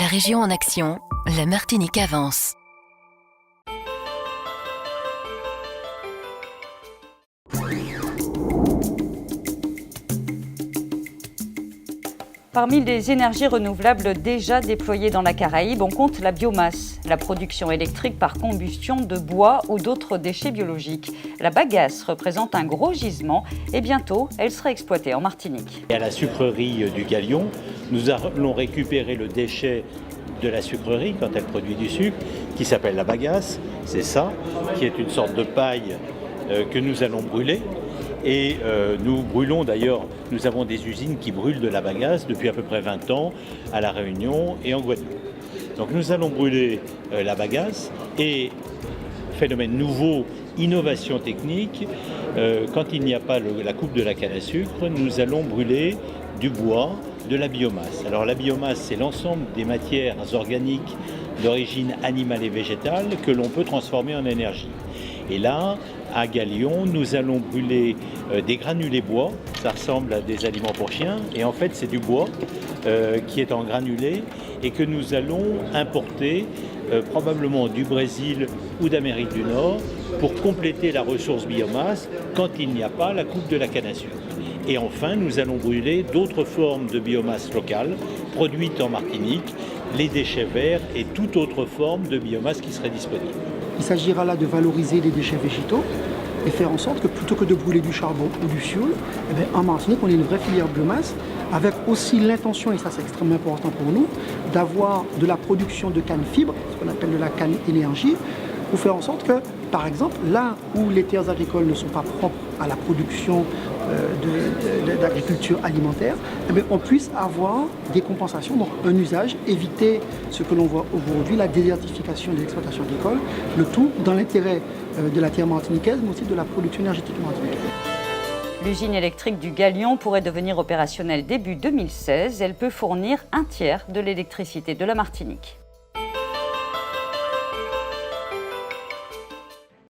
La région en action, la Martinique avance. Parmi les énergies renouvelables déjà déployées dans la Caraïbe, on compte la biomasse, la production électrique par combustion de bois ou d'autres déchets biologiques. La bagasse représente un gros gisement et bientôt, elle sera exploitée en Martinique. Et à la sucrerie du Galion, nous allons récupérer le déchet de la sucrerie quand elle produit du sucre, qui s'appelle la bagasse, c'est ça, qui est une sorte de paille que nous allons brûler. Et nous brûlons d'ailleurs, nous avons des usines qui brûlent de la bagasse depuis à peu près 20 ans à La Réunion et en Guadeloupe. Donc nous allons brûler la bagasse et, phénomène nouveau, innovation technique, quand il n'y a pas la coupe de la canne à sucre, nous allons brûler du bois, de la biomasse. Alors la biomasse, c'est l'ensemble des matières organiques d'origine animale et végétale que l'on peut transformer en énergie. Et là, à Galion, nous allons brûler des granulés bois. Ça ressemble à des aliments pour chiens. Et en fait, c'est du bois qui est en granulé et que nous allons importer probablement du Brésil ou d'Amérique du Nord pour compléter la ressource biomasse quand il n'y a pas la coupe de la canne à sucre. Et enfin, nous allons brûler d'autres formes de biomasse locale produites en Martinique, les déchets verts et toute autre forme de biomasse qui serait disponible. Il s'agira là de valoriser les déchets végétaux et faire en sorte que plutôt que de brûler du charbon ou du fioul, en Martinique, on ait une vraie filière biomasse avec aussi l'intention, et ça c'est extrêmement important pour nous, d'avoir de la production de canne fibre, ce qu'on appelle de la canne énergie, pour faire en sorte que, par exemple, là où les terres agricoles ne sont pas propres à la production d'agriculture alimentaire, on puisse avoir des compensations, donc un usage, éviter ce que l'on voit aujourd'hui, la désertification de l'exploitation agricole, le tout dans l'intérêt de la terre martiniquaise, mais aussi de la production énergétique martiniquaise. L'usine électrique du Galion pourrait devenir opérationnelle début 2016. Elle peut fournir un tiers de l'électricité de la Martinique.